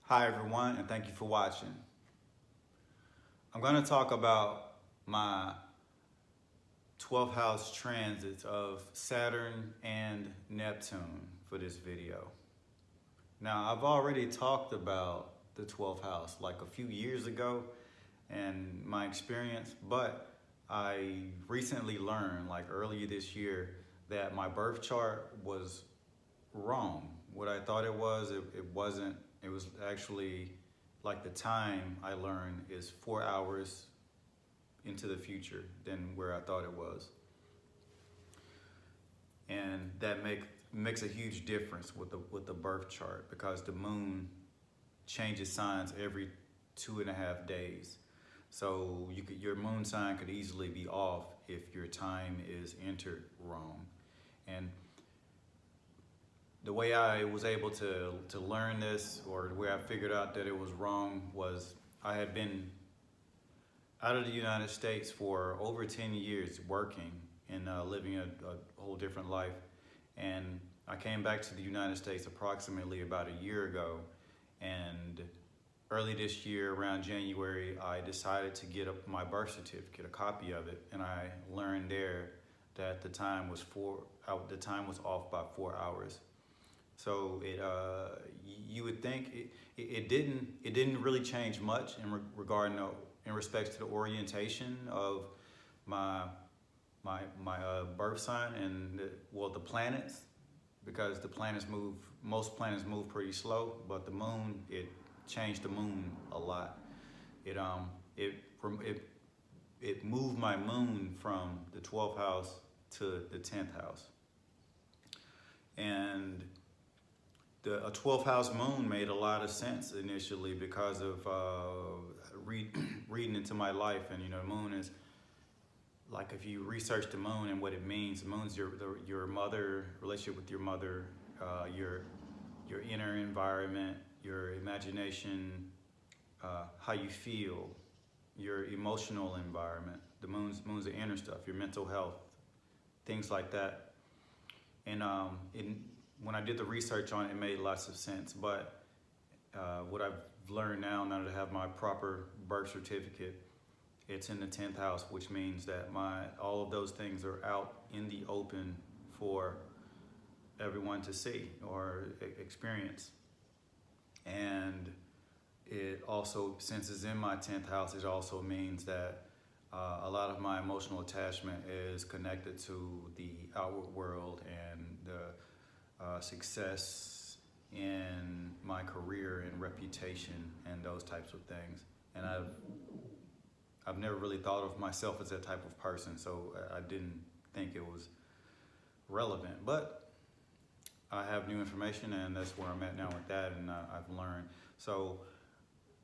Hi everyone, and thank you for watching. I'm going to talk about my 12th house transits of Saturn and Neptune for this video. Now, I've already talked about the 12th house like a few years ago and my experience, but I recently learned, like earlier this year, that my birth chart was wrong. What I thought it was, it wasn't. It was actually, like, the time I learned is 4 hours into the future than where I thought it was. And that makes a huge difference with the birth chart, because the moon changes signs every 2.5 days. So your moon sign could easily be off if your time is entered wrong. And the way I was able to learn this, or the way I figured out that it was wrong, was I had been out of the United States for over 10 years working and living a whole different life. And I came back to the United States approximately about a year ago. And early this year, around January, I decided to get my birth certificate, a copy of it. And I learned there that the time was off by 4 hours. So you would think it didn't really change much in respects to the orientation of my birth sign and the planets, because most planets move pretty slow, but the moon, it changed the moon a lot. It moved my moon from the 12th house to the 10th house. And a 12th house moon made a lot of sense initially because of reading into my life. And the moon is, like, if you research the moon and what it means, the moon's your mother, relationship with your mother, your inner environment, your imagination, how you feel, your emotional environment. The moon's the inner stuff, your mental health, things like that. And when I did the research on it, it made lots of sense. But what I've learned now that I have my proper birth certificate, it's in the 10th house, which means that all of those things are out in the open for everyone to see or experience. And it also, since it's in my 10th house, it also means that a lot of my emotional attachment is connected to the outward world and the success in my career and reputation and those types of things. And I've never really thought of myself as that type of person, so I didn't think it was relevant. But I have new information, and that's where I'm at now with that, and I've learned. So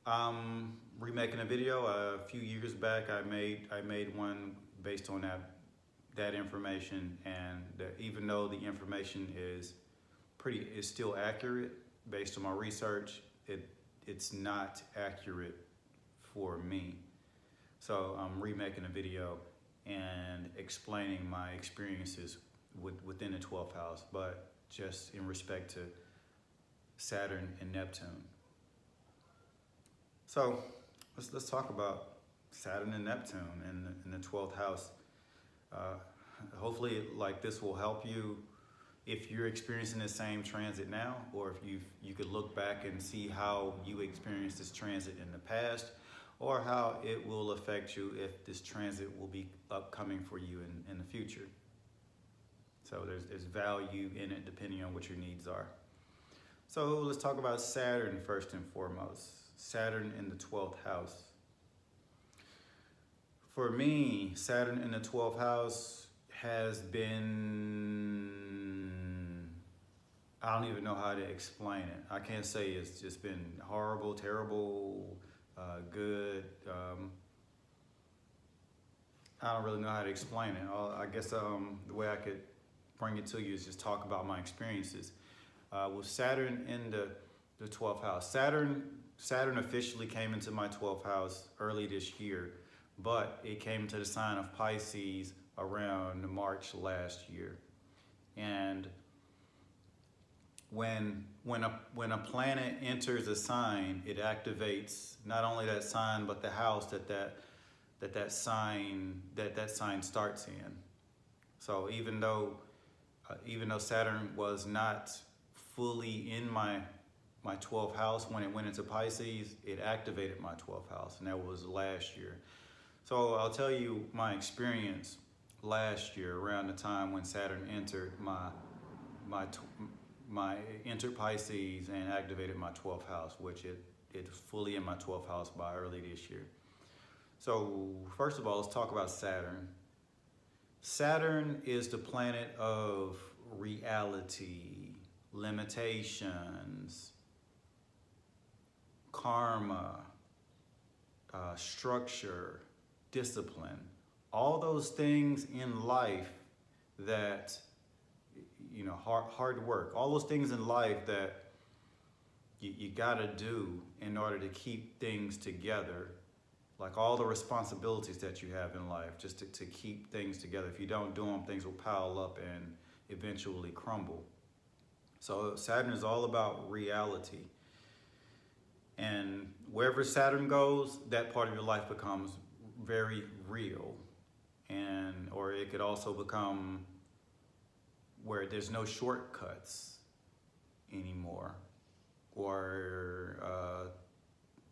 I'm remaking a video. A few years back, I made one based on that information, and even though the information is still accurate based on my research, it's not accurate for me. So I'm remaking a video and explaining my experiences within the 12th house, but just in respect to Saturn and Neptune. So let's talk about Saturn and Neptune in the 12th house. Hopefully, like, this will help you if you're experiencing the same transit now, or if you could look back and see how you experienced this transit in the past, or how it will affect you if this transit will be upcoming for you in the future. So there's value in it depending on what your needs are. So let's talk about Saturn first and foremost. Saturn in the 12th house. For me, Saturn in the 12th house has been, I don't even know how to explain it. I can't say it's just been horrible, terrible, good. I don't really know how to explain it. I guess the way I could bring it to you is just talk about my experiences. With Saturn in the 12th house. Saturn officially came into my 12th house early this year, but it came to the sign of Pisces around March last year. And when a planet enters a sign, it activates not only that sign but the house that sign starts in. So even though Saturn was not fully in my 12th house when it went into Pisces, it activated my 12th house, and that was last year. So I'll tell you my experience last year around the time when Saturn entered entered Pisces and activated my 12th house, which it fully in my 12th house by early this year. So first of all, let's talk about Saturn. Saturn is the planet of reality, limitations, karma, structure, discipline, all those things in life that, hard work, all those things in life that you gotta do in order to keep things together, like all the responsibilities that you have in life, just to keep things together. If you don't do them, things will pile up and eventually crumble. So Saturn is all about reality. And wherever Saturn goes, that part of your life becomes very real. Or it could also become where there's no shortcuts anymore, or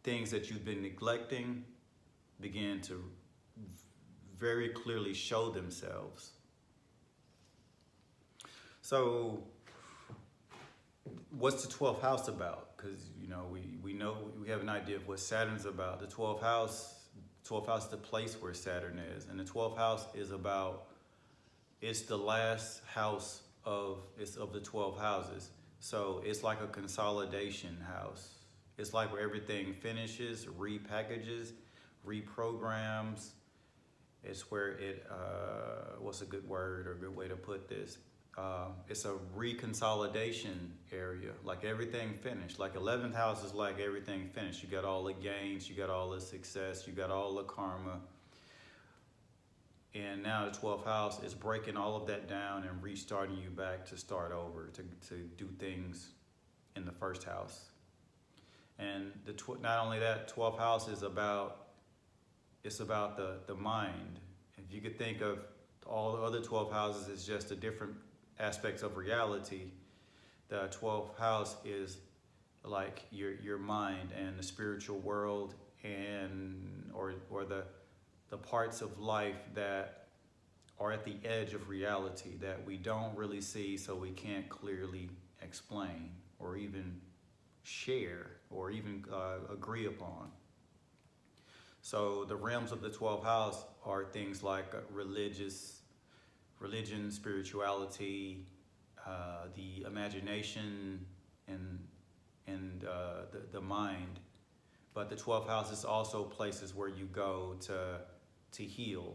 things that you've been neglecting begin to very clearly show themselves. So what's the 12th house about? Because we know, we have an idea of what Saturn's about. The 12th house is the place where Saturn is, and the 12th house is it's the last house of the 12 houses. So it's like a consolidation house. It's like where everything finishes, repackages, reprograms. It's where it, what's a good word or a good way to put this? It's a reconsolidation area, like everything finished. Like 11th house is like everything finished. You got all the gains, you got all the success, you got all the karma. And now the 12th house is breaking all of that down and restarting you back to start over, to do things in the first house. And not only that, 12th house is about the mind. If you could think of all the other 12 houses as just the different aspects of reality, the 12th house is like your mind and the spiritual world, and or the parts of life that are at the edge of reality that we don't really see, so we can't clearly explain or even share or even agree upon. So the realms of the 12th house are things like religion, spirituality, the imagination, and the mind. But the 12th house is also places where you go to heal,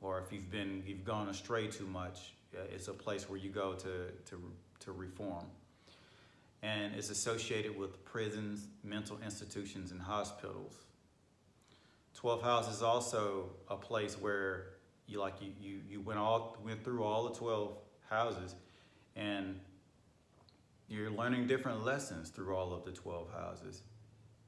or if you've gone astray too much, it's a place where you go to reform. And it's associated with prisons, mental institutions, and hospitals. 12th house is also a place where you went through all the 12 houses, and you're learning different lessons through all of the 12 houses.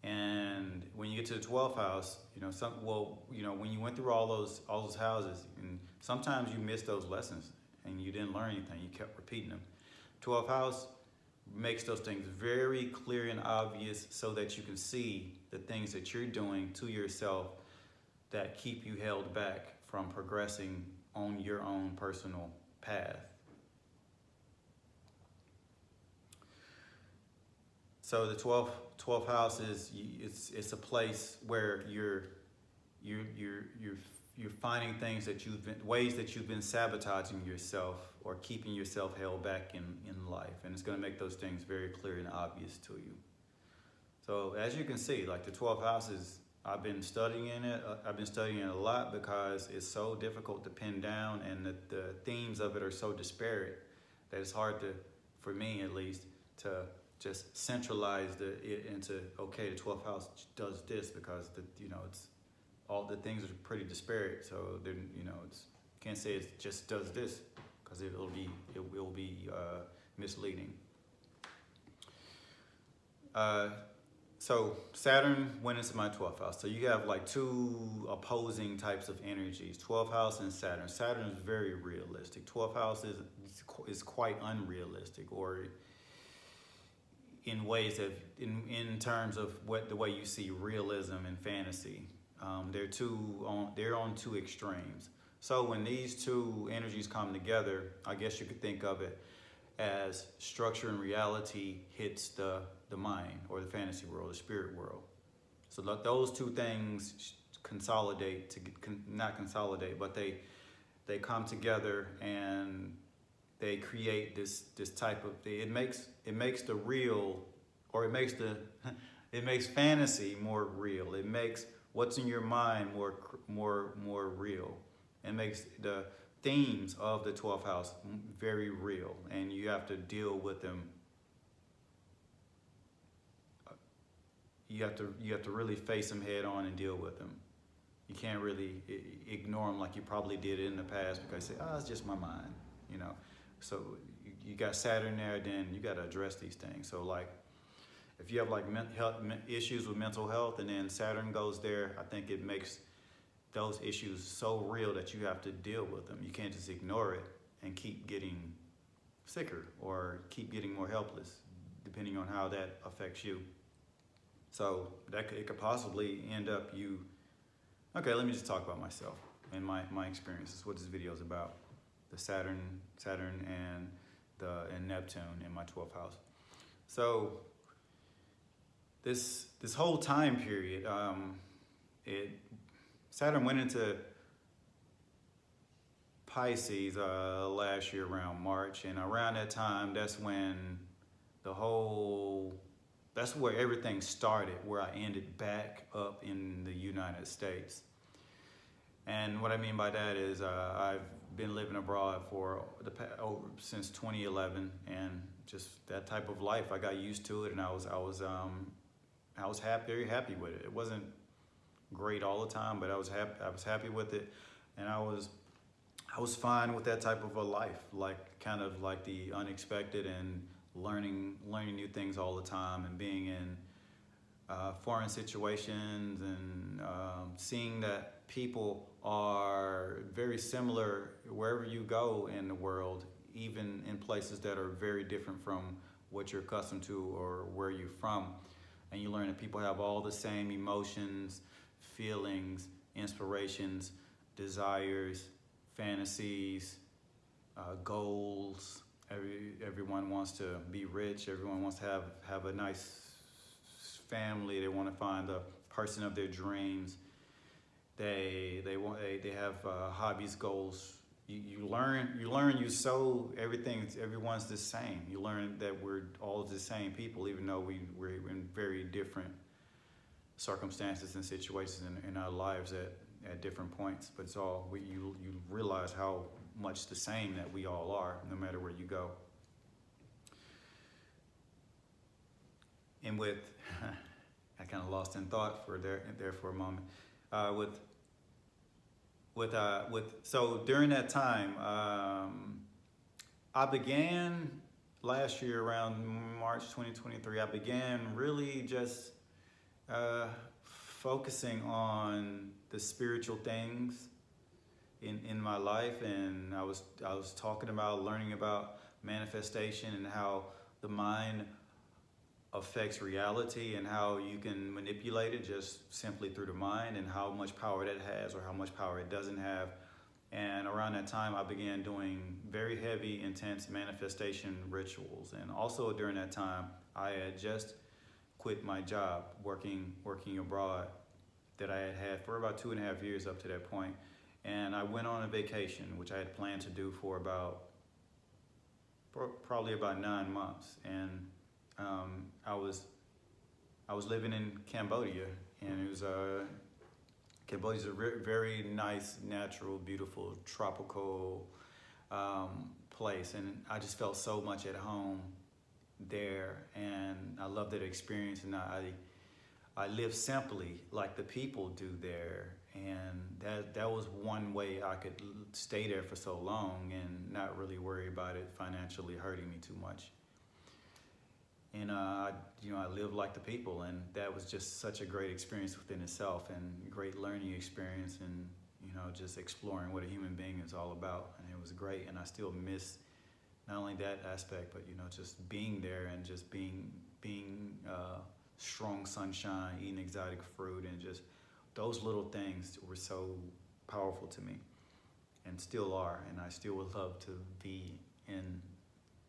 And when you get to the 12th house, when you went through all those houses, and sometimes you missed those lessons and you didn't learn anything, you kept repeating them. 12th house makes those things very clear and obvious so that you can see the things that you're doing to yourself that keep you held back from progressing on your own personal path. So the 12th house it's a place where you're finding things ways that you've been sabotaging yourself or keeping yourself held back in life, and it's going to make those things very clear and obvious to you. So as you can see, like the 12th house I've been studying it. I've been studying it a lot because it's so difficult to pin down, and the themes of it are so disparate that it's hard for me at least, to just centralize it into, okay, the 12th house does this because it's all the things are pretty disparate. So then, you know, it's can't say it just does this, because it will be misleading. So Saturn went into my 12th house. So you have like two opposing types of energies, 12th house and Saturn. Saturn is very realistic. 12th house is quite unrealistic, or in ways that, in terms of the way you see realism and fantasy. They're on two extremes. So when these two energies come together, I guess you could think of it as structure and reality hits the mind, or the fantasy world, the spirit world. So those two things consolidate, not consolidate, but they come together, and they create this type of, it makes the real, or it makes it makes fantasy more real. It makes what's in your mind more real. It makes the themes of the 12th house very real, and you have to deal with them. You have to really face them head on and deal with them. You can't really ignore them like you probably did in the past, because you say, oh, it's just my mind, you know. So you got Saturn there, then you got to address these things. So like, if you have like issues with mental health, and then Saturn goes there, I think it makes those issues so real that you have to deal with them. You can't just ignore it and keep getting sicker, or keep getting more helpless, depending on how that affects you. So it could possibly end up you. Okay, let me just talk about myself and my experiences. What this video is about: the Saturn and Neptune in my 12th house. So this whole time period, Saturn went into Pisces last year around March, and around that time, that's where everything started, where I ended back up in the United States. And what I mean by that is I've been living abroad since 2011, and just that type of life, I got used to it, and I was very happy with it. It wasn't great all the time, but I was happy with it, and I was fine with that type of a life, like kind of like the unexpected, and learning new things all the time, and being in foreign situations, and seeing that people are very similar wherever you go in the world, even in places that are very different from what you're accustomed to or where you're from. And you learn that people have all the same emotions, feelings, inspirations, desires, fantasies, goals. Everyone wants to be rich. Everyone wants to have a nice family. They want to find the person of their dreams. They have hobbies, goals. Everyone's the same. You learn that we're all the same people, even though we're in very different circumstances and situations in our lives at different points. But it's all, you realize how much the same that we all are, no matter where you go. And with, I kind of lost in thought there for a moment. So during that time, I began last year around March 2023. I began really just focusing on the spiritual things in my life, and I was learning about manifestation, and how the mind affects reality, and how you can manipulate it just simply through the mind, and how much power that has or how much power it doesn't have. And around that time, I began doing very heavy, intense manifestation rituals. And also during that time, I had just quit my job working abroad that I had had for about 2.5 years up to that point. And I went on a vacation, which I had planned to do for probably about 9 months. And I was living in Cambodia, and it was Cambodia's a very nice, natural, beautiful, tropical place, and I just felt so much at home there, and I loved that experience. And I live simply like the people do there, and that was one way I could stay there for so long and not really worry about it financially hurting me too much. And I live like the people, and that was just such a great experience within itself, and great learning experience, and just exploring what a human being is all about. And it was great, and I still miss not only that aspect, but just being there and just being strong sunshine, eating exotic fruit, and just those little things were so powerful to me, and still are. And I still would love to be in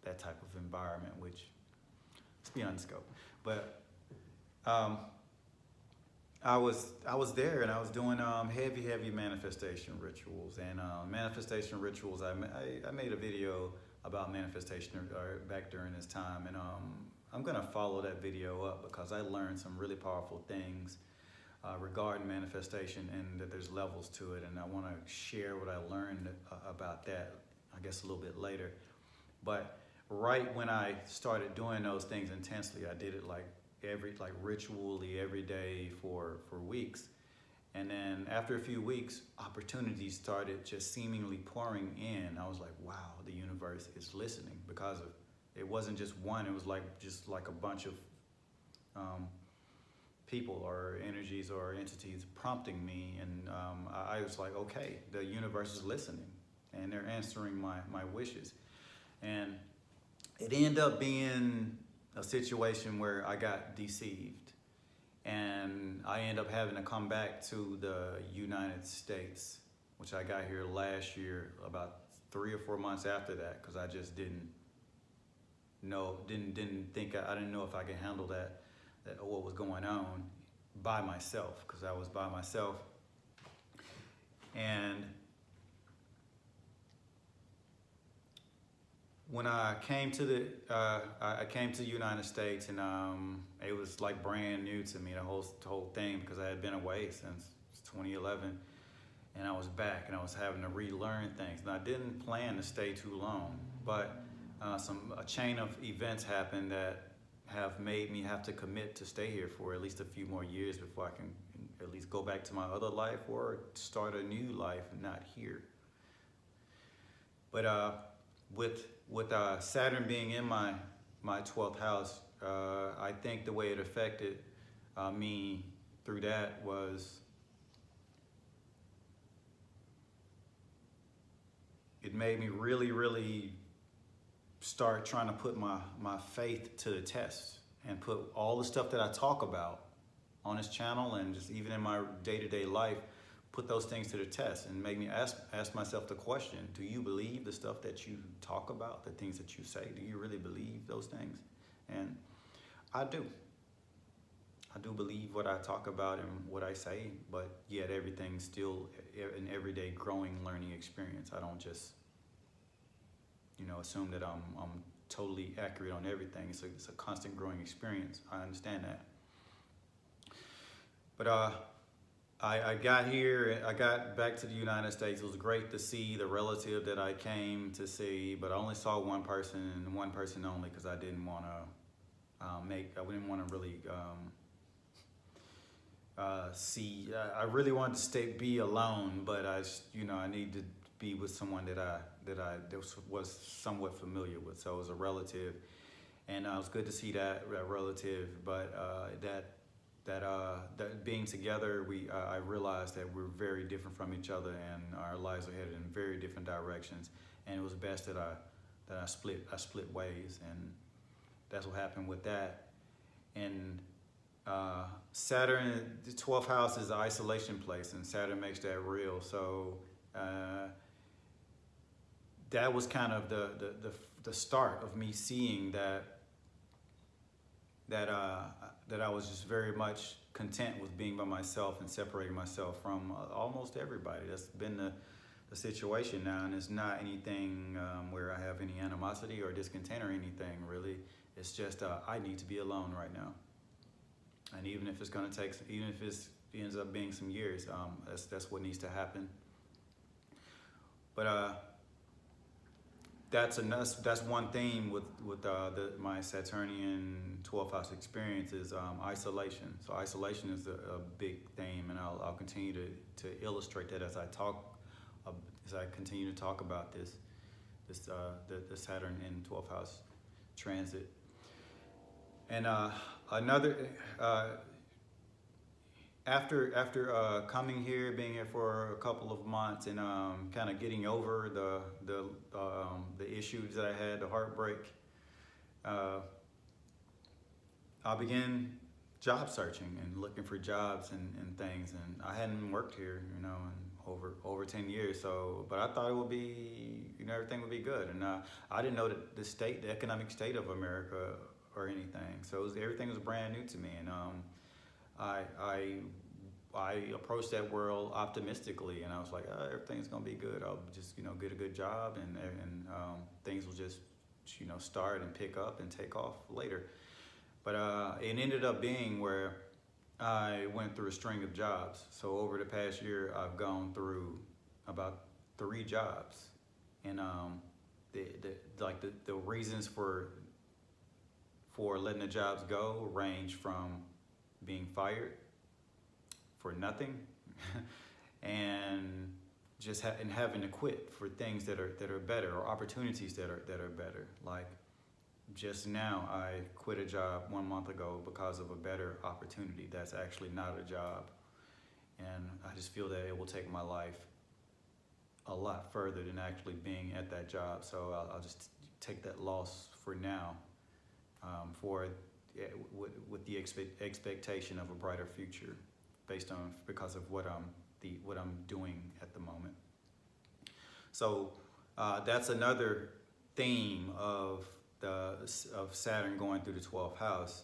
that type of environment, which it's beyond scope. But I was there, and I was doing heavy manifestation rituals. And manifestation rituals, I made a video about manifestation back during this time, and I'm gonna follow that video up because I learned some really powerful things regarding manifestation, and that there's levels to it, and I want to share what I learned about that, I guess, a little bit later. But right when I started doing those things intensely, I did it like ritually every day for weeks. And then after a few weeks, opportunities started just seemingly pouring in. I was like, wow, the universe is listening, because it wasn't just one, it was just like a bunch of people or energies or entities prompting me. And I was like, okay, the universe is listening, and they're answering my wishes. And it ended up being a situation where I got deceived, and I ended up having to come back to the United States, which I got here last year, about 3 or 4 months after that, because I just didn't know if I could handle that what was going on by myself, because I was by myself. And when I came to the United States, and it was like brand new to me, the whole thing, because I had been away since 2011, and I was back, and I was having to relearn things. And I didn't plan to stay too long, but a chain of events happened that have made me have to commit to stay here for at least a few more years before I can at least go back to my other life or start a new life, not here. But with Saturn being in my 12th house, I think the way it affected me through that was it made me really start trying to put my faith to the test, and put all the stuff that I talk about on this channel, and just even in my day-to-day life, put those things to the test, and make me ask myself the question: do you believe the stuff that you talk about, the things that you say? Do you really believe those things? And I do believe what I talk about and what I say, but yet everything's still an everyday growing learning experience. I don't just assume that I'm totally accurate on everything. It's a constant growing experience. I understand that. But I got here, I got back to the United States. It was great to see the relative that I came to see, but I only saw one person, and one person only, because I didn't want to really see. I really wanted to be alone, but I needed to be with someone that was somewhat familiar with. So it was a relative, and it was good to see that relative. But that being together, I realized that we're very different from each other, and our lives are headed in very different directions. And it was best that I split ways, and that's what happened with that. And Saturn, the 12th house, is an isolation place, and Saturn makes that real. So that was kind of the start of me seeing that I was just very much content with being by myself and separating myself from almost everybody. That's been the situation now, and it's not anything where I have any animosity or discontent or anything, really. It's just I need to be alone right now. And even if it's going to take, even if it ends up being some years, that's what needs to happen. But that's one theme with my Saturnian 12th house experience is isolation. So isolation is a big theme, and I'll continue to illustrate that as I continue to talk about the Saturn in 12th house transit. And after coming here, being here for a couple of months, and kind of getting over the issues that I had, the heartbreak, I began job searching and looking for jobs and things. And I hadn't worked here, in over 10 years. So, but I thought it would be, everything would be good. And I didn't know that the economic state of America or anything. So everything was brand new to me. And I approached that world optimistically, and I was like, everything's gonna be good. I'll just get a good job, and things will just start and pick up and take off later. But it ended up being where I went through a string of jobs. So over the past year, I've gone through about 3 jobs, and the reasons for letting the jobs go range from being fired for nothing and just having to quit for things that are better, or opportunities that are better. Like just now, I quit a job 1 month ago because of a better opportunity that's actually not a job, and I just feel that it will take my life a lot further than actually being at that job. So I'll just take that loss for now, with the expectation of a brighter future, because of what I'm doing at the moment. So that's another theme of Saturn going through the 12th house,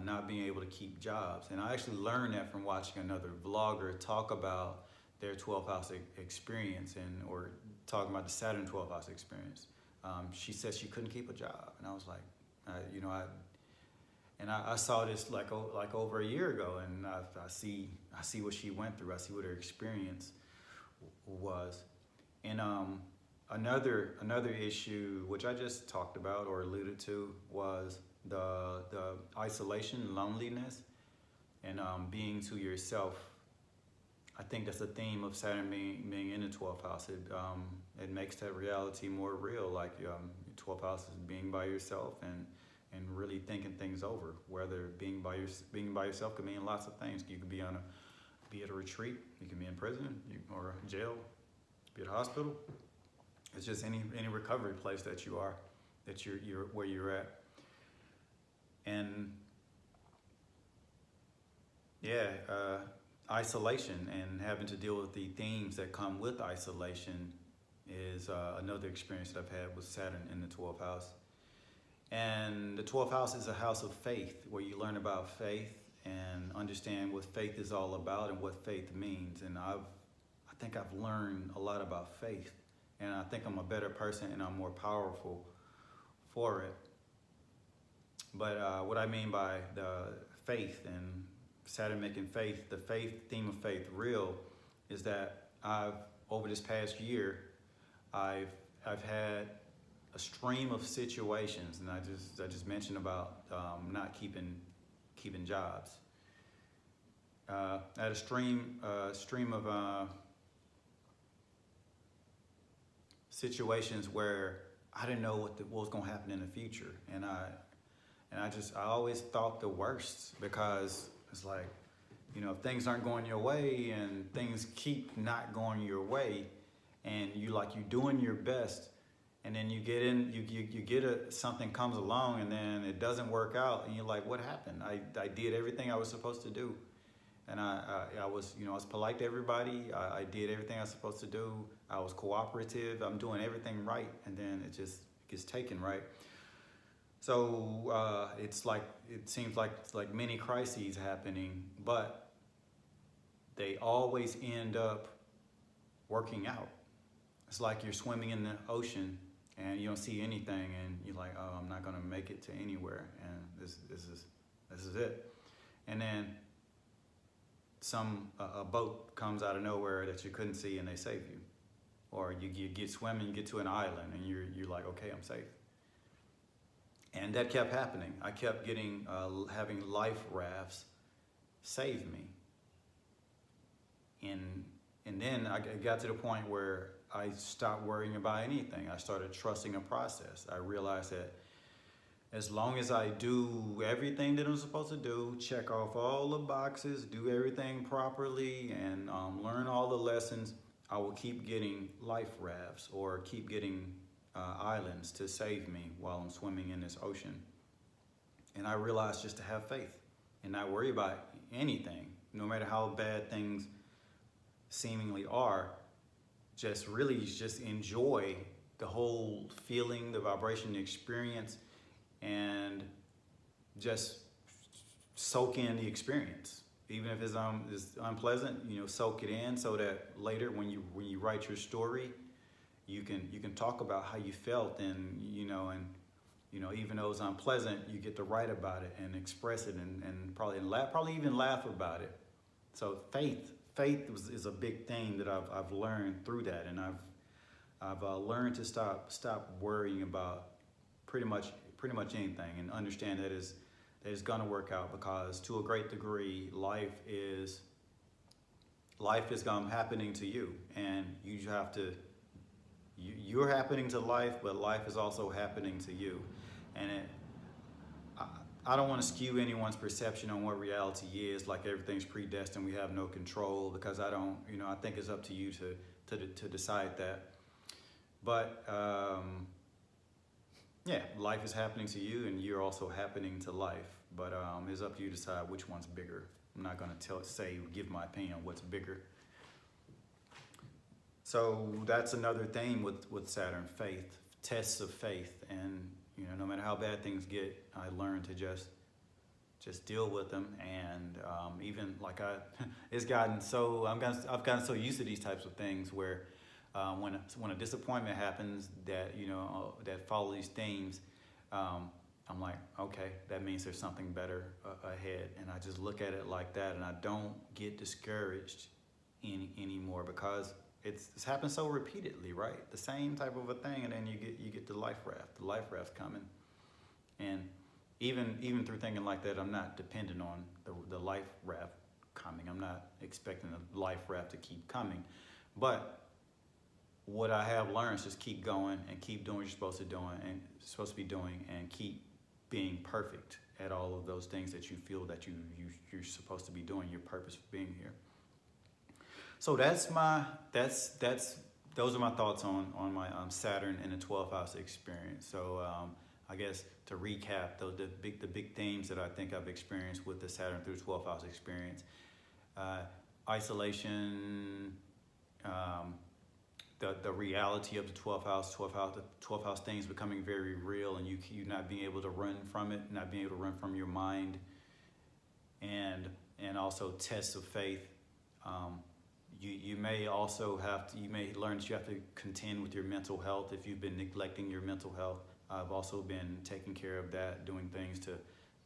not being able to keep jobs. And I actually learned that from watching another vlogger talk about their 12th house experience, or talking about the Saturn 12th house experience. She said she couldn't keep a job, and I was like, I saw this like over a year ago, and I see what she went through. I see what her experience was. And another issue, which I just talked about or alluded to, was the isolation, loneliness, and being to yourself. I think that's the theme of Saturn being in the 12th house. It makes that reality more real. Like 12th house is being by yourself and really thinking things over. Whether being by yourself could mean lots of things. You could be at a retreat. You can be in prison or jail. Be at a hospital. It's just any recovery place that you're where you're at. And isolation and having to deal with the themes that come with isolation is another experience that I've had with Saturn in the 12th house. And the 12th house is a house of faith, where you learn about faith and understand what faith is all about and what faith means. And I think I've learned a lot about faith, and I think I'm a better person and I'm more powerful for it. But what I mean by the faith and Saturn making faith, the theme of faith real, is that over this past year, I've had a stream of situations, and I just mentioned about not keeping jobs. I had a stream of situations where I didn't know what was going to happen in the future, and I always thought the worst, because it's like, if things aren't going your way and things keep not going your way, and you're doing your best, and then you get something comes along, and then it doesn't work out, and you're like, what happened? I did everything I was supposed to do, and I was polite to everybody. I did everything I was supposed to do. I was cooperative. I'm doing everything right, and then it just gets taken, right? So it seems like many crises happening, but they always end up working out. It's like you're swimming in the ocean and you don't see anything, and you're like, oh, I'm not gonna make it to anywhere, and this is it. And then a boat comes out of nowhere that you couldn't see, and they save you. or you get swimming, you get to an island, and you're like, okay, I'm safe. And that kept happening. I kept getting having life rafts save me. And then I got to the point where I stopped worrying about anything. I started trusting a process. I realized that as long as I do everything that I'm supposed to do, check off all the boxes, do everything properly, and learn all the lessons, I will keep getting life rafts or keep getting islands to save me while I'm swimming in this ocean. And I realized just to have faith and not worry about anything, no matter how bad things seemingly are, just enjoy the whole feeling, the vibration, the experience, and just soak in the experience. Even if it's unpleasant, soak it in so that later when you write your story, you can talk about how you felt, and even though it's unpleasant, you get to write about it and express it, and probably even laugh about it. So faith is a big thing that I've learned through that, and I've learned to stop worrying about pretty much anything, and understand that it's gonna work out, because to a great degree, life is happening to you, and you're happening to life, but life is also happening to you. And I don't want to skew anyone's perception on what reality is, like everything's predestined, we have no control, because I think it's up to you to decide that. But yeah, life is happening to you, and you're also happening to life. But it's up to you to decide which one's bigger. I'm not going to give my opinion on what's bigger. So that's another thing with Saturn, faith, tests of faith. And no matter how bad things get, I learn to just deal with them. And even like I've gotten so used to these types of things where when a disappointment happens that that follow these themes, I'm like, okay, that means there's something better ahead, and I just look at it like that, and I don't get discouraged anymore, because it's happened so repeatedly, right? The same type of a thing, and then you get the life raft coming, and even through thinking like that, I'm not dependent on the life raft coming. I'm not expecting the life raft to keep coming, but what I have learned is just keep going and keep doing what you're supposed to be doing, and keep being perfect at all of those things that you feel that you're supposed to be doing, your purpose for being here. So those are my thoughts on my Saturn in the 12th house experience. So I guess to recap, the big themes that I think I've experienced with the Saturn through 12th house experience: isolation, the reality of the 12th house things becoming very real, and you not being able to run from it, not being able to run from your mind, and also tests of faith. You may also learn that you have to contend with your mental health if you've been neglecting your mental health. I've also been taking care of that, doing things to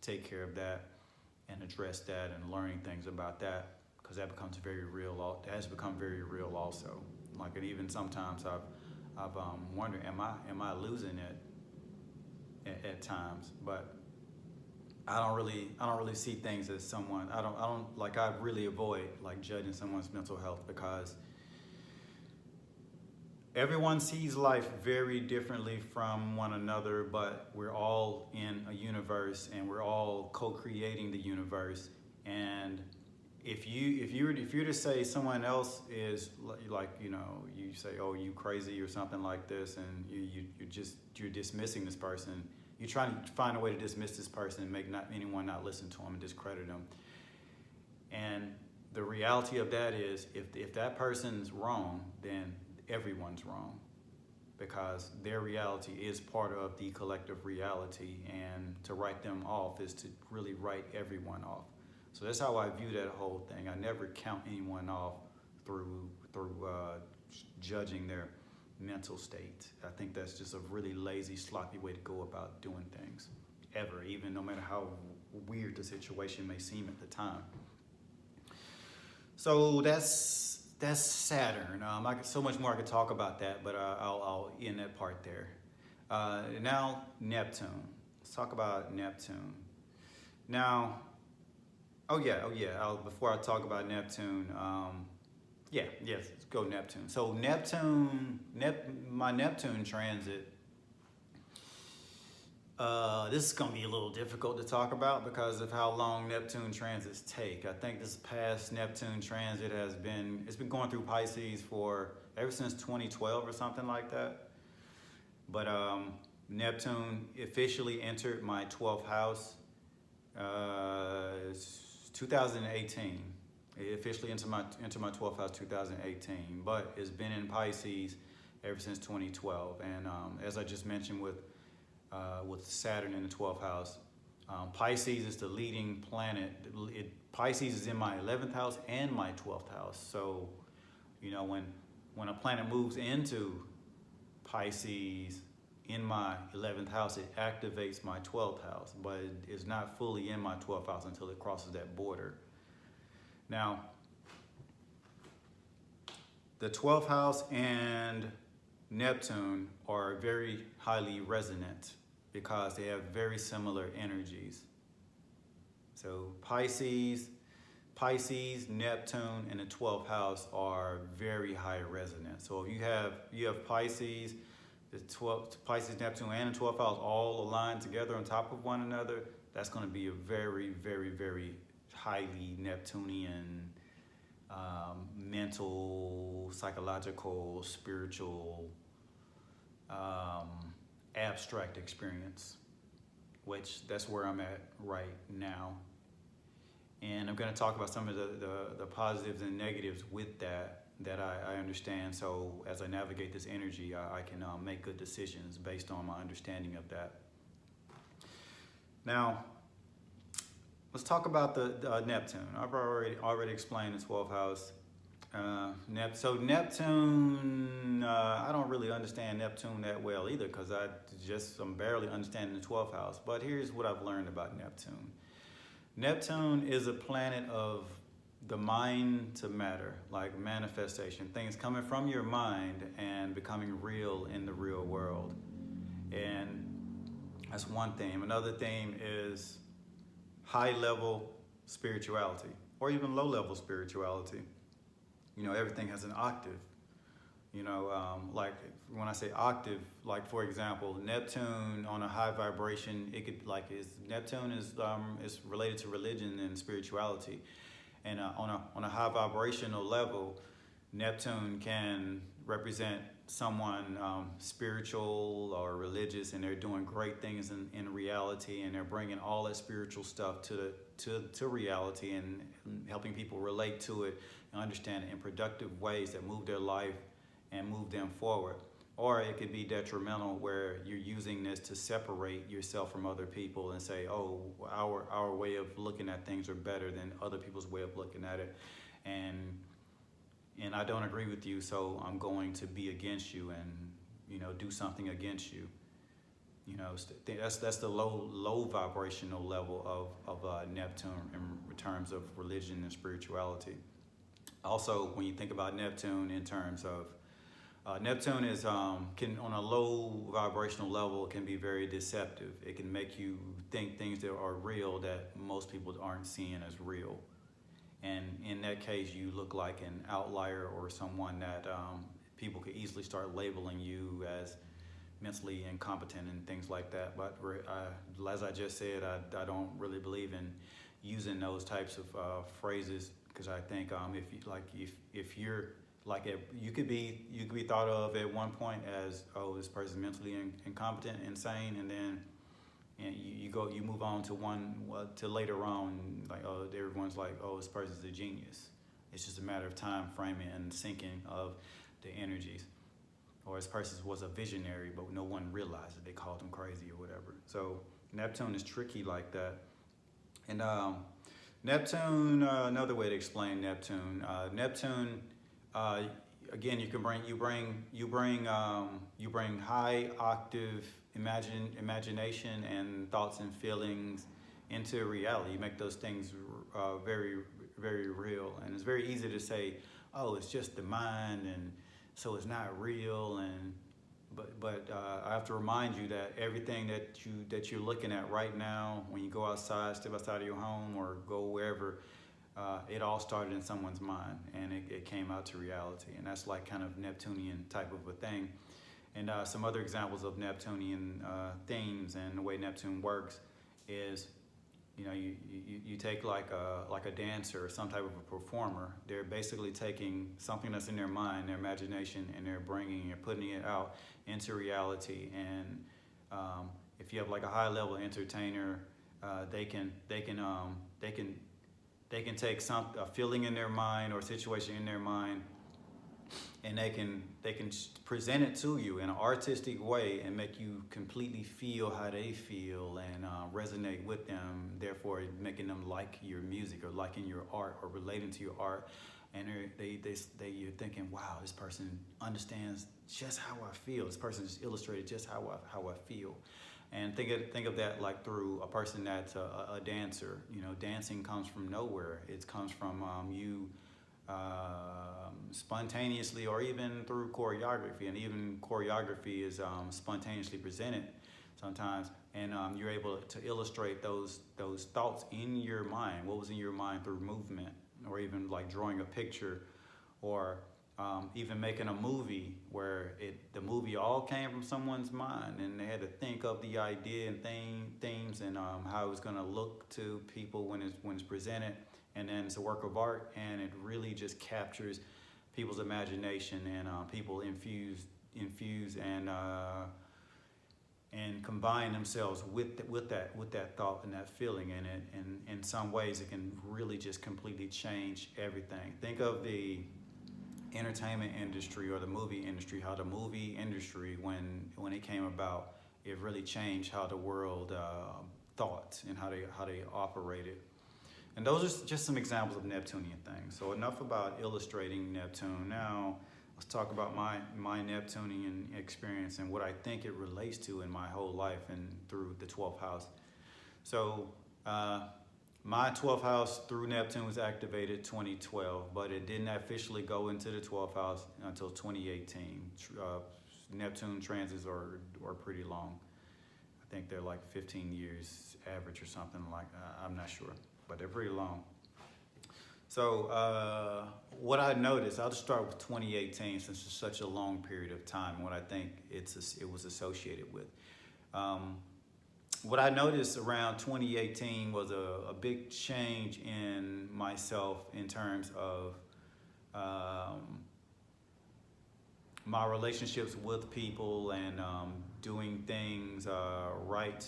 take care of that and address that, and learning things about that, because that becomes very real. That has become very real also. Like, and even sometimes I've wondered, am I losing it at times? But I don't really see things as someone. I really avoid like judging someone's mental health, because everyone sees life very differently from one another, but we're all in a universe, and we're all co-creating the universe. And if you were to say someone else is like, you say, oh, you crazy or something like this, and you're dismissing this person. You're trying to find a way to dismiss this person and make anyone not listen to them and discredit them. And the reality of that is, if that person's wrong, then everyone's wrong, because their reality is part of the collective reality, and to write them off is to really write everyone off. So that's how I view that whole thing. I never count anyone off through judging their mental state. I think that's just a really lazy, sloppy way to go about doing things, even no matter how weird the situation may seem at the time. So that's that's Saturn. So much more I could talk about that, but I'll end that part there. Now Neptune. Let's talk about Neptune. Now, before I talk about Neptune, let's go Neptune. So my Neptune transit. This is going to be a little difficult to talk about because of how long Neptune transits take. I think this past Neptune transit it's been going through Pisces ever since 2012 or something like that. But Neptune officially entered my 12th house 2018. It officially entered my 12th house 2018, but it's been in Pisces ever since 2012. And as I just mentioned with Saturn in the 12th house, Pisces is the leading planet. Pisces is in my 11th house and my 12th house. So, when a planet moves into Pisces in my 11th house, it activates my 12th house, but it's not fully in my 12th house until it crosses that border. Now, the 12th house and Neptune are very highly resonant because they have very similar energies. So Pisces, Neptune, and the 12th house are very high resonance. So if you have Pisces, Pisces, Neptune, and the 12th house all aligned together on top of one another, that's going to be a very, very, very highly Neptunian, mental, psychological, spiritual, abstract experience, which that's where I'm at right now. And I'm going to talk about some of the positives and negatives with that I understand. So as I navigate this energy, I can make good decisions based on my understanding of that. Now, let's talk about the Neptune. I've already explained the 12th house. So Neptune, I don't really understand Neptune that well either because I'm barely understanding the 12th house. But here's what I've learned about Neptune. Neptune is a planet of the mind to matter, like manifestation, things coming from your mind and becoming real in the real world. And that's one theme. Another theme is high-level spirituality or even low-level spirituality. Everything has an octave. Like when I say octave, like for example, Neptune on a high vibration, Neptune is related to religion and spirituality. And on a high vibrational level, Neptune can represent someone spiritual or religious, and they're doing great things in reality, and they're bringing all that spiritual stuff to reality and helping people relate to it and understand it in productive ways that move their life and move them forward. Or it could be detrimental where you're using this to separate yourself from other people and say, oh, our way of looking at things are better than other people's way of looking at it. And I don't agree with you, so I'm going to be against you and, do something against you. That's the low vibrational level of Neptune in terms of religion and spirituality. Also, when you think about Neptune in terms of Neptune is can on a low vibrational level can be very deceptive. It can make you think things that are real that most people aren't seeing as real. And in that case, you look like an outlier or someone that people could easily start labeling you as mentally incompetent and things like that. But as I just said, I don't really believe in using those types of phrases because I think if you're like you could be thought of at one point as, oh, this person's mentally incompetent, insane, and then you move on to later on, like, oh, everyone's like, oh, this person's a genius. It's just a matter of time framing and syncing of the energies. Or this person was a visionary, but no one realized it. They called him crazy or whatever. So Neptune is tricky like that. And Neptune, another way to explain Neptune, again, you bring high octave imagination and thoughts and feelings into reality. You make those things very, very real. And it's very easy to say, oh, it's just the mind, and so it's not real. And but I have to remind you that everything that you're looking at right now, when you go outside, step outside of your home or go wherever, it all started in someone's mind, and it came out to reality. And that's like kind of Neptunian type of a thing. And some other examples of Neptunian themes and the way Neptune works is, you know, you take like a dancer or some type of a performer. They're basically taking something that's in their mind, their imagination, and they're bringing it, putting it out into reality. And if you have like a high level entertainer, they can take a feeling in their mind or a situation in their mind, and they can present it to you in an artistic way and make you completely feel how they feel and resonate with them, therefore making them like your music or liking your art or relating to your art. And you're thinking, wow, this person understands just how I feel. This person just illustrated just how I feel. And think of that like through a person that's a dancer. You know, dancing comes from nowhere. It comes from you spontaneously, or even through choreography. And even choreography is spontaneously presented sometimes. And you're able to illustrate those thoughts in your mind. What was in your mind through movement, or even like drawing a picture, or even making a movie where the movie all came from someone's mind, and they had to think of the idea and themes and how it was going to look to people when it's presented. And then it's a work of art, and it really just captures people's imagination, and people infuse and combine themselves with that thought and that feeling in it. And in some ways, it can really just completely change everything. Think of the entertainment industry or the movie industry. How the movie industry, when it came about, it really changed how the world thought and how they operated. And those are just some examples of Neptunian things. So enough about illustrating Neptune. Now let's talk about my Neptunian experience and what I think it relates to in my whole life and through the 12th house. So my 12th house through Neptune was activated 2012, but it didn't officially go into the 12th house until 2018. Neptune transits are pretty long. I think they're like 15 years average or something like that. I'm not sure, but they're pretty long. So what I noticed, I'll just start with 2018 since it's such a long period of time, what I think it was associated with. What I noticed around 2018 was a big change in myself in terms of my relationships with people and doing things right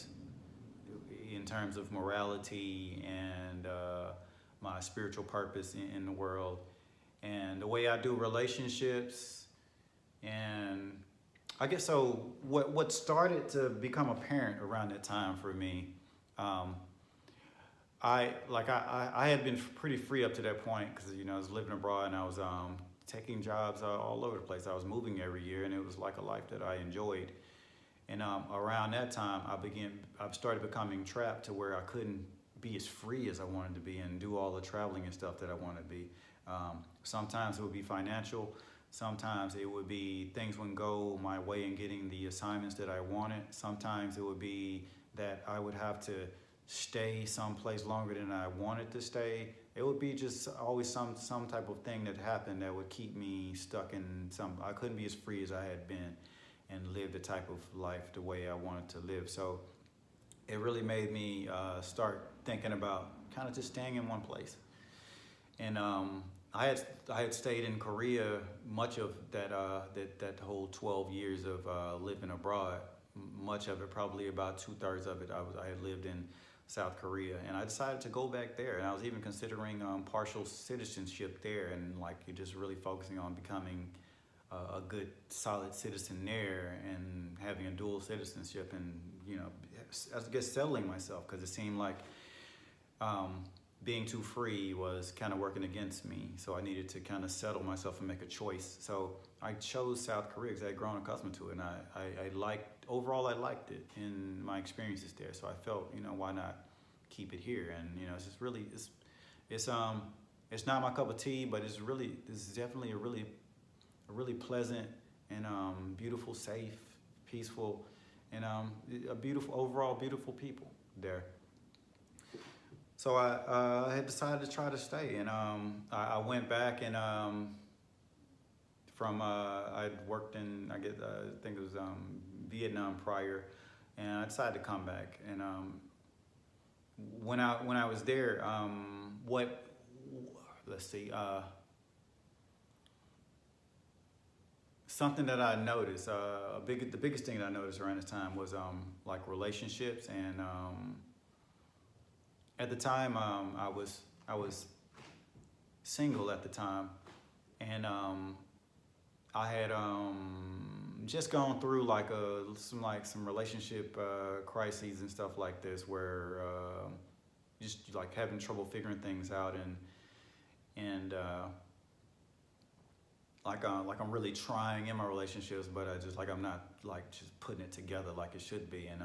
in terms of morality and my spiritual purpose in the world, and the way I do relationships. And I guess so what started to become apparent around that time for me, I had been pretty free up to that point, because I was living abroad, and I was taking jobs all over the place. I was moving every year, and it was like a life that I enjoyed. And around that time, I started becoming trapped to where I couldn't be as free as I wanted to be and do all the traveling and stuff that I wanted to be. Sometimes it would be financial. Sometimes it would be things wouldn't go my way in getting the assignments that I wanted. Sometimes it would be that I would have to stay someplace longer than I wanted to stay. It would be just always some type of thing that happened that would keep me stuck in I couldn't be as free as I had been and live the type of life the way I wanted to live. So it really made me start thinking about kind of just staying in one place. And I had stayed in Korea much of that whole 12 years of living abroad. Much of it, probably about 2/3 of it, I had lived in South Korea, and I decided to go back there. And I was even considering partial citizenship there, and like you're just really focusing on becoming a good, solid citizen there, and having a dual citizenship, and I guess settling myself, because it seemed like being too free was kind of working against me. So I needed to kind of settle myself and make a choice. So I chose South Korea because I had grown accustomed to it, and I liked it in my experiences there. So I felt, why not keep it here? And it's just really, it's not my cup of tea, but this is definitely a really pleasant and beautiful, safe, peaceful, and a beautiful, overall beautiful people there. So I had decided to try to stay, and I went back, and I'd worked in, I think it was Vietnam prior, and I decided to come back. And when I was there, let's see, something that I noticed, the biggest thing that I noticed around this time was like relationships, and at the time I was single at the time, and I had just gone through like some relationship crises and stuff like this, where just like having trouble figuring things out, and like I'm really trying in my relationships, but I'm not like just putting it together like it should be, and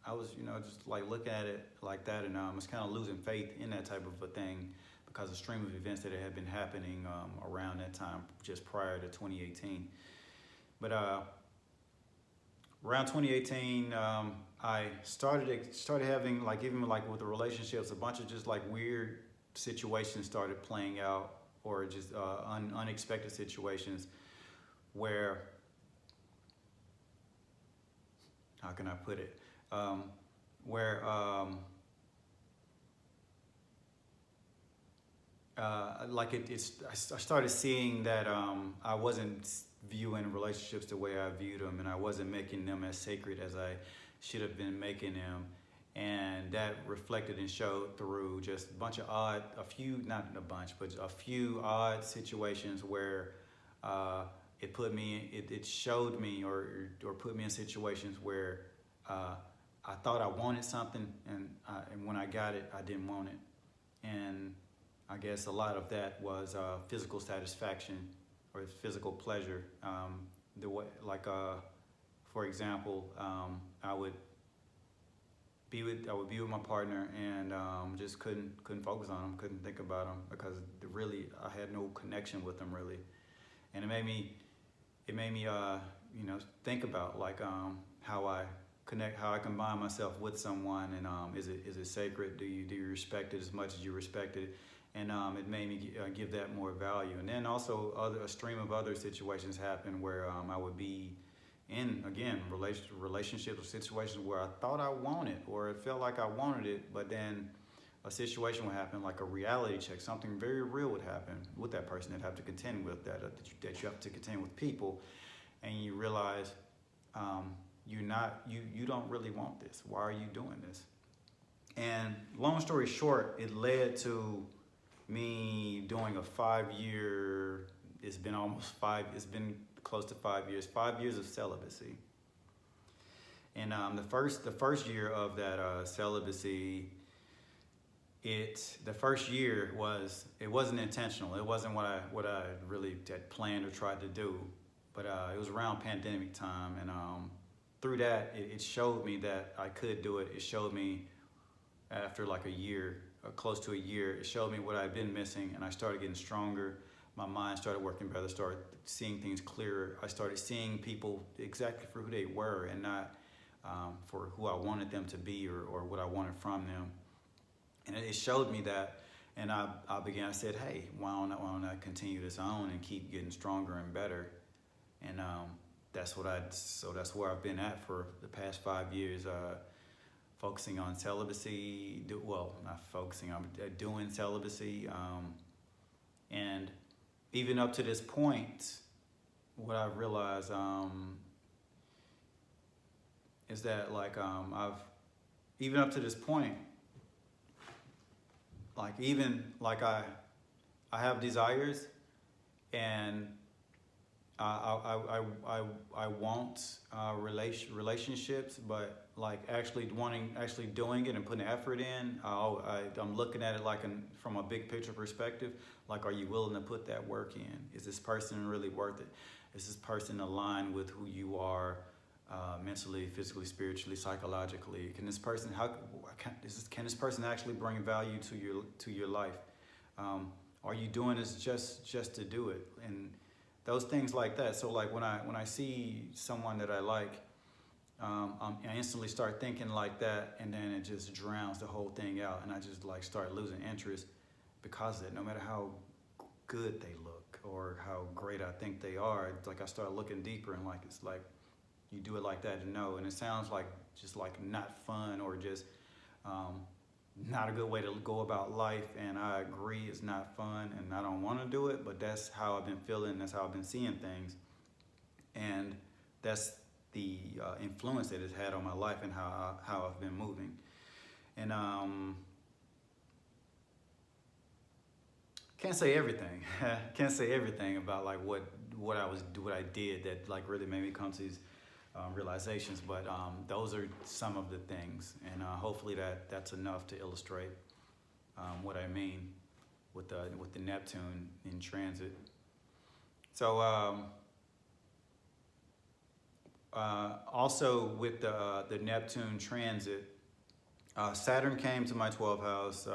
I was just like looking at it like that, and I was kind of losing faith in that type of a thing, because of the stream of events that had been happening around that time, just prior to 2018. But around 2018, I started having, like, even like with the relationships, a bunch of just like weird situations started playing out, or just unexpected situations where, how can I put it? Where I started seeing that I wasn't viewing relationships the way I viewed them, and I wasn't making them as sacred as I should have been making them. And that reflected and showed through just a few odd situations where it showed me, or put me in situations where I thought I wanted something, and when I got it, I didn't want it. And I guess a lot of that was physical satisfaction or physical pleasure. For example, I would be with my partner, and just couldn't focus on them, couldn't think about them, because I had no connection with them really, and it made me think about like how I combine myself with someone, and is it sacred? Do you respect it as much as you respect it? And it made me give that more value. And then also a stream of other situations happened where I would be in, again, relationships or situations where I thought I wanted, or it felt like I wanted it, but then a situation would happen, like a reality check, something very real would happen with that person that have to contend with that you have to contend with people, and you realize you don't really want this. Why are you doing this? And long story short, it led to me doing a 5-year, it's been close to 5 years, 5 years of celibacy. And the first year of that celibacy, the first year it wasn't intentional. It wasn't what I really had planned or tried to do, but it was around pandemic time, and through that, it showed me that I could do it. It showed me after like a year, close to a year, it showed me what I'd been missing, and I started getting stronger. My mind started working better, started seeing things clearer. I started seeing people exactly for who they were, and not for who I wanted them to be, or what I wanted from them. And it showed me that, and I said, hey, why don't I continue this on and keep getting stronger and better? And that's where I've been at for the past 5 years, focusing on celibacy. Not focusing, I'm doing celibacy, and even up to this point, what I've realized is that even up to this point, I have desires, and I want relationships, but like actually doing it and putting effort in. I'm looking at it from a big picture perspective. Like, are you willing to put that work in? Is this person really worth it? Is this person aligned with who you are, mentally, physically, spiritually, psychologically? Can this person actually bring value to your life? are you doing this just to do it? And those things like that. So like when I see someone that I like, I instantly start thinking like that, and then it just drowns the whole thing out, and I just like start losing interest because of it. No matter how good they look or how great I think they are, it's like I start looking deeper, and like it's like you do it like that to know, and it sounds like just like not fun or just not a good way to go about life. And I agree, it's not fun, and I don't want to do it, but that's how I've been feeling. That's how I've been seeing things, and that's the influence that it's had on my life and how I've been moving. And can't say everything. Can't say everything about like what I did that like really made me come to these realizations. But those are some of the things, and hopefully that's enough to illustrate what I mean with the Neptune in transit. So. Also with the Neptune transit, Saturn came to my 12th house,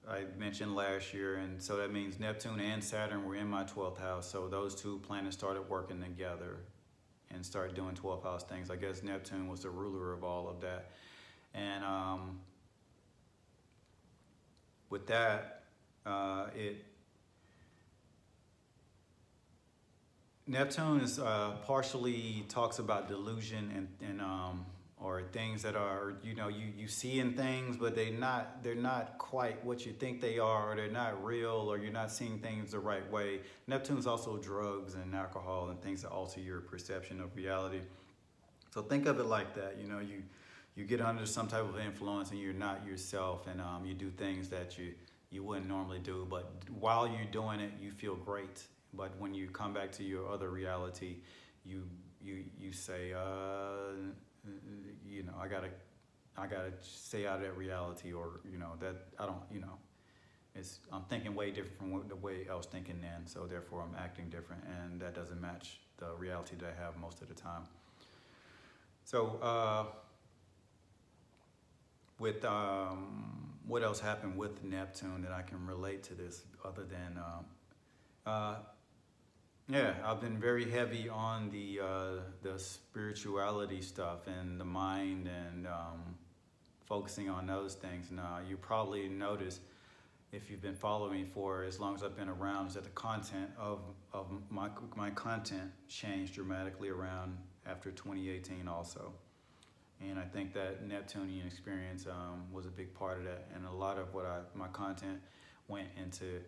I mentioned last year, and so that means Neptune and Saturn were in my 12th house. So those two planets started working together and started doing 12th house things. I guess Neptune was the ruler of all of that. And with that, Neptune is partially talks about delusion and or things that are, you know, you see in things, but they're not quite what you think they are, or they're not real, or you're not seeing things the right way. Neptune's also drugs and alcohol and things that alter your perception of reality. So think of it like that. You know, you get under some type of influence and you're not yourself, and you do things that you wouldn't normally do, but while you're doing it, you feel great. But when you come back to your other reality, you say, you know, I gotta stay out of that reality, or you know that I don't, you know, I'm thinking way different from the way I was thinking then. So therefore, I'm acting different, and that doesn't match the reality that I have most of the time. So with what else happened with Neptune that I can relate to this, other than yeah, I've been very heavy on the spirituality stuff and the mind, and focusing on those things. Now, you probably noticed, if you've been following me for as long as I've been around, is that the content of my content changed dramatically around after 2018 also. And I think that Neptunian experience was a big part of that, and a lot of my content went into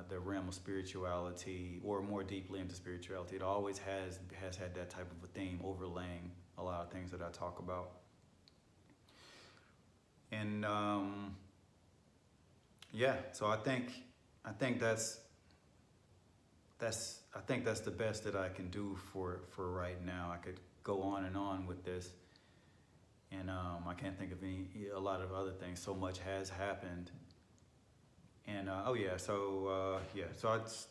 the realm of spirituality, or more deeply into spirituality. It always has had that type of a theme overlaying a lot of things that I talk about. And yeah, so I think that's the best that I can do for right now. I could go on and on with this, and I can't think of a lot of other things. So much has happened. And oh yeah, so it's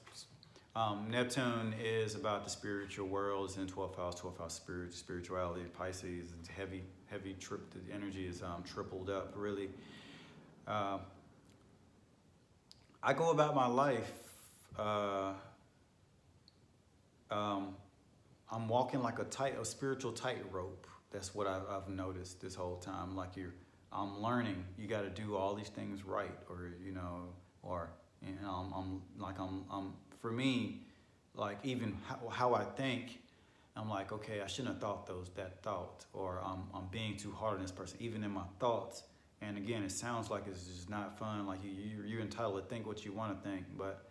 Neptune is about the spiritual world. It's in 12th house spirituality. Pisces, it's heavy trip. The energy is tripled up really. I go about my life. I'm walking like a spiritual tightrope. That's what I've noticed this whole time. Like I'm learning. You got to do all these things right, or you know, or you know, I'm for me, like even how I think, I'm like, okay, I shouldn't have thought that thought, or I'm being too hard on this person, even in my thoughts. And again, it sounds like it's just not fun. Like you're entitled to think what you want to think, but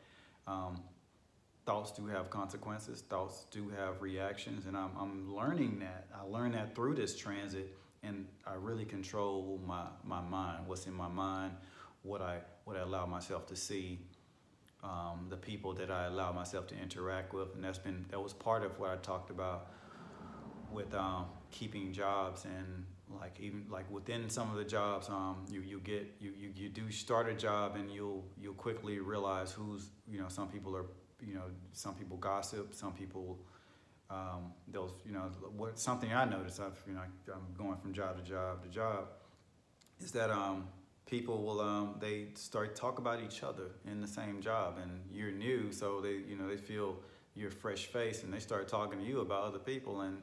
thoughts do have consequences. Thoughts do have reactions, and I'm learning that. I learned that through this transit, and I really control my mind. What's in my mind, what I allow myself to see, the people that I allow myself to interact with, and that was part of what I talked about with keeping jobs, and like even like within some of the jobs, you do start a job, and you'll quickly realize who's, you know, some people are, you know, some people gossip, some people those, you know, something I noticed, I'm going from job to job, is that people will they start talk about each other in the same job, and you're new, so they feel you're a fresh face, and they start talking to you about other people, and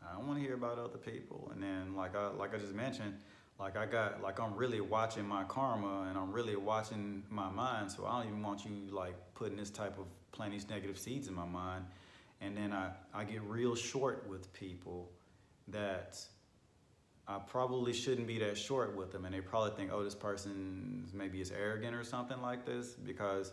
I don't want to hear about other people. And then like I just mentioned, I'm really watching my karma, and I'm really watching my mind. So I don't even want you like putting this type of planting these negative seeds in my mind. And then I get real short with people that I probably shouldn't be that short with them, and they probably think, oh, this person maybe is arrogant or something like this because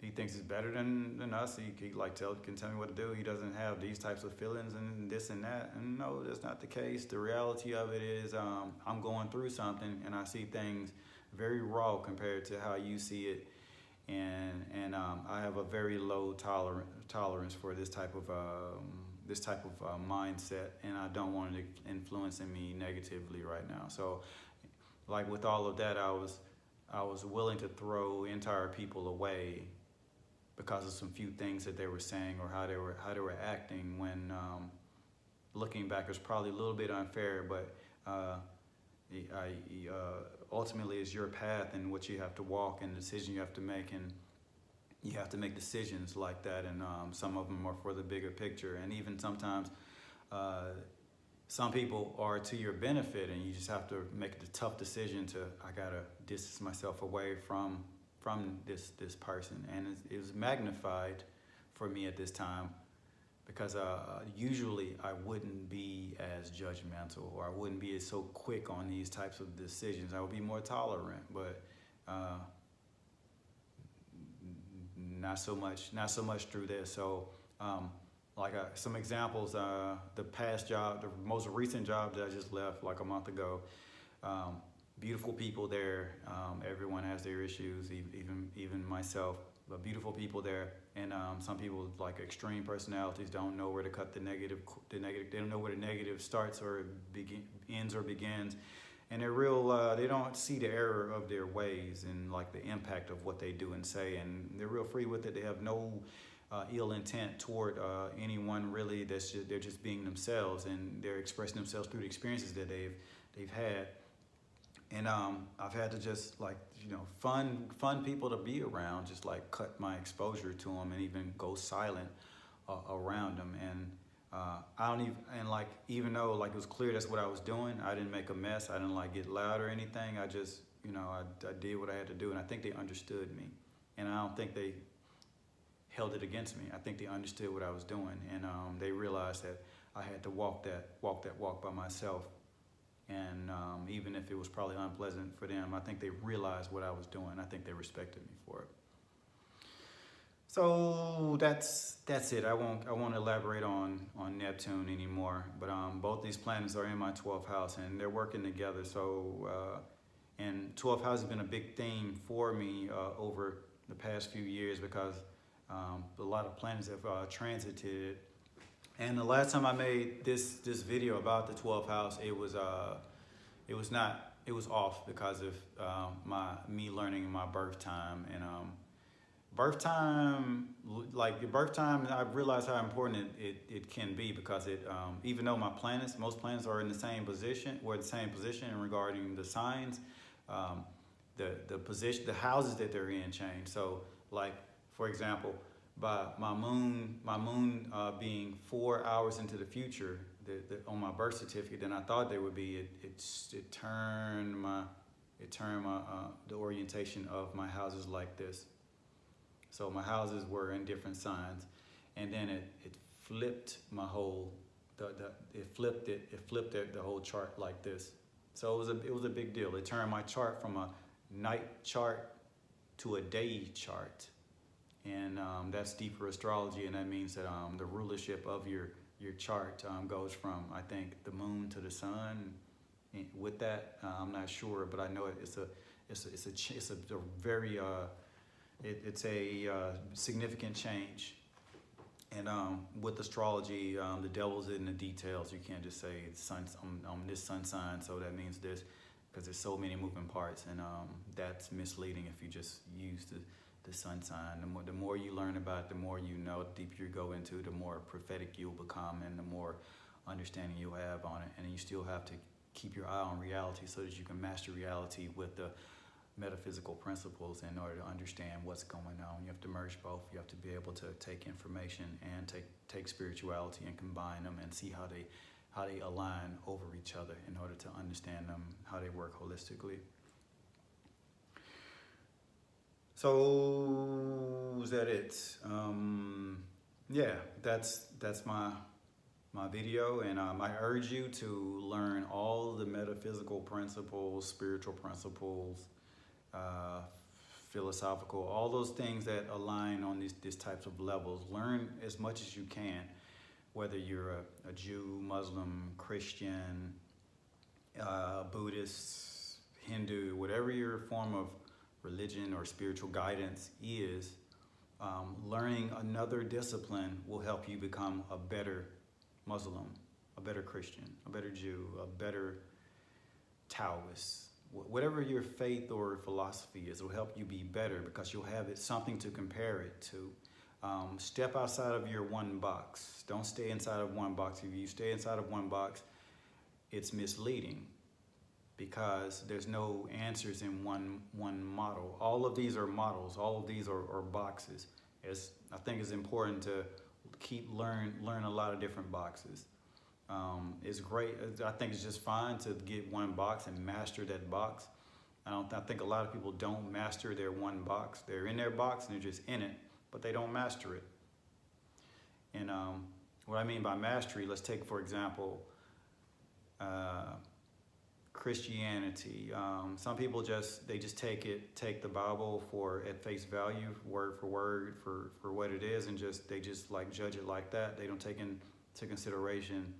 he thinks he's better than us. He can tell me what to do. He doesn't have these types of feelings and this and that. And no, that's not the case. The reality of it is I'm going through something, and I see things very raw compared to how you see it. And I have a very low tolerance for this type of mindset, and I don't want it influencing me negatively right now. So, like with all of that, I was willing to throw entire people away because of some few things that they were saying or how they were acting. When looking back, it was probably a little bit unfair, but ultimately it's your path and what you have to walk and the decision you have to make, and you have to make decisions like that, and some of them are for the bigger picture, and even sometimes some people are to your benefit, and you just have to make the tough decision to, I gotta distance myself away from this person. And it was magnified for me at this time because usually I wouldn't be as judgmental, or I wouldn't be so quick on these types of decisions. I would be more tolerant, but not so much through this. So some examples, the past job, the most recent job that I just left like a month ago, beautiful people there. Everyone has their issues, even myself, but beautiful people there. And some people, like extreme personalities, don't know where to cut the negative. They don't know where the negative starts or ends or begins. And they're real, they don't see the error of their ways and like the impact of what they do and say. And they're real free with it. They have no ill intent toward anyone really. They're just being themselves, and they're expressing themselves through the experiences that they've had. And I've had to just fun people to be around, just like cut my exposure to them and even go silent around them. And even though like it was clear that's what I was doing, I didn't make a mess. I didn't like get loud or anything. I just, I did what I had to do, and I think they understood me. And I don't think they held it against me. I think they understood what I was doing, and they realized that I had to walk that walk by myself. And even if it was probably unpleasant for them, I think they realized what I was doing. I think they respected me for it. So that's it. I won't elaborate on Neptune anymore. But both these planets are in my 12th house, and they're working together. So and 12th house has been a big theme for me over the past few years because a lot of planets have transited. And the last time I made this video about the 12th house, it was off because of me learning my birth time. And birth time, I've realized how important it can be, because even though most planets are in the same position, regarding the signs, the position, the houses that they're in change. So like, for example, by my moon being 4 hours into the future on my birth certificate than I thought they would be, it turned the orientation of my houses like this. So my houses were in different signs, and then it flipped my whole it flipped the whole chart like this. So it was a big deal. It turned my chart from a night chart to a day chart. And that's deeper astrology, and that means that the rulership of your chart goes from, I think, the moon to the sun. And with that, I'm not sure, but I know it's a very significant change. And with astrology, the devil's in the details. You can't just say I'm this sun sign, so that means this, because there's so many moving parts, and that's misleading if you just use the sun sign. The more you learn about it, the more you know, the deeper you go into, the more prophetic you'll become, and the more understanding you'll have on it. And you still have to keep your eye on reality so that you can master reality with the metaphysical principles in order to understand what's going on. You have to merge both. You have to be able to take information and take spirituality and combine them and see how they align over each other in order to understand them, how they work holistically. So is that it? Yeah, that's my video, and I urge you to learn all the metaphysical principles, spiritual principles, philosophical, all those things that align on these types of levels. Learn as much as you can, whether you're a Jew, Muslim, Christian, Buddhist, Hindu, whatever your form of religion or spiritual guidance is. Learning another discipline will help you become a better Muslim, a better Christian, a better Jew, a better Taoist. Whatever your faith or philosophy is, it will help you be better because you'll have something to compare it to. Step outside of your one box. Don't stay inside of one box. If you stay inside of one box, it's misleading because there's no answers in one model. All of these are models. All of these are boxes. I think it's important to learn a lot of different boxes. It's great. I think it's just fine to get one box and master that box. I think a lot of people don't master their one box. They're in their box and they're just in it, but they don't master it. And what I mean by mastery, let's take, for example, Christianity. Some people just take the Bible at face value, word for word, for what it is, and they just like judge it like that. They don't take into consideration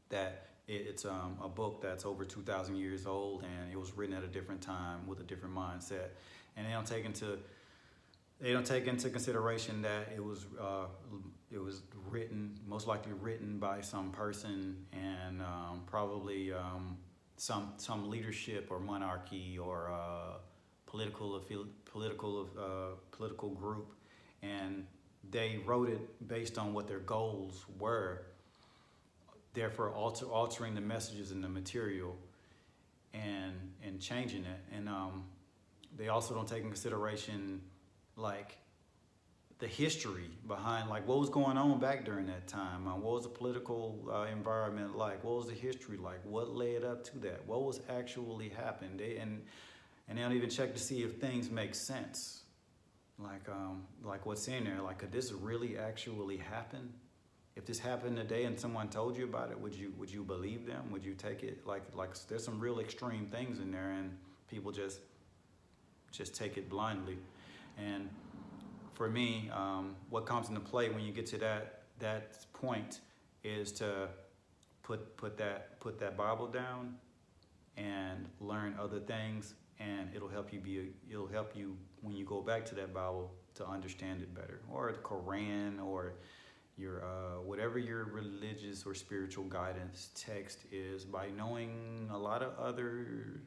that it's a book that's over 2,000 years old and it was written at a different time with a different mindset, and they don't take into consideration that it was most likely written by some person and probably some leadership or monarchy or political group, and they wrote it based on what their goals were, therefore altering the messages in the material and changing it. And they also don't take in consideration like the history behind like what was going on back during that time. What was the political environment like? What was the history like? What led up to that? What was actually happened? They don't even check to see if things make sense. Like what's in there? Like, could this really actually happen? If this happened today and someone told you about it, would you believe them? Would you take it like there's some real extreme things in there, and people just take it blindly. And for me, what comes into play when you get to that point is to put that Bible down and learn other things, and it'll help you when you go back to that Bible to understand it better, or the Quran, or your whatever your religious or spiritual guidance text is. By knowing a lot of other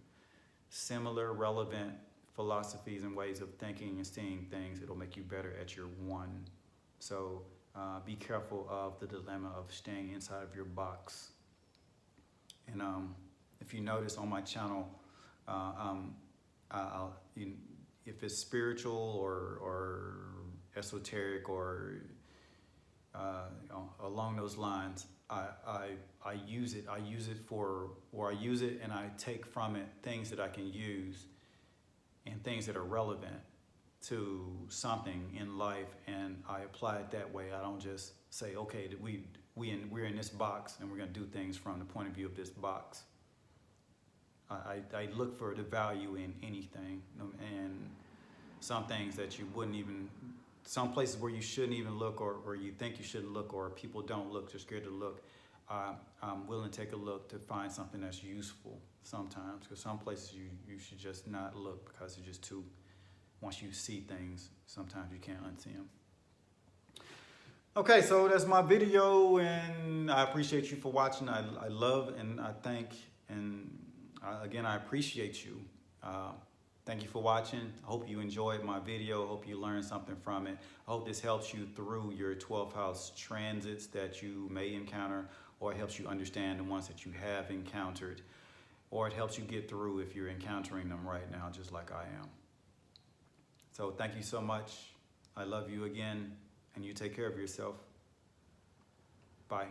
similar, relevant philosophies and ways of thinking and seeing things, it'll make you better at your one. So be careful of the dilemma of staying inside of your box. And if you notice on my channel, if it's spiritual or esoteric or along those lines, I use it and I take from it things that I can use and things that are relevant to something in life, and I apply it that way. I don't just say, okay, we're in this box and we're going to do things from the point of view of this box. I look for the value in anything, and some things that you wouldn't even, some places where you shouldn't even look, or you think you shouldn't look, or people don't look, they're scared to look. I'm willing to take a look to find something that's useful sometimes, because some places you should just not look because it's just too, once you see things, sometimes you can't unsee them. Okay, so that's my video, and I appreciate you for watching. I love and I thank, and again, I appreciate you. Thank you for watching. I hope you enjoyed my video. I hope you learned something from it. I hope this helps you through your 12th house transits that you may encounter, or it helps you understand the ones that you have encountered, or it helps you get through if you're encountering them right now, just like I am. So thank you so much. I love you again, and you take care of yourself. Bye.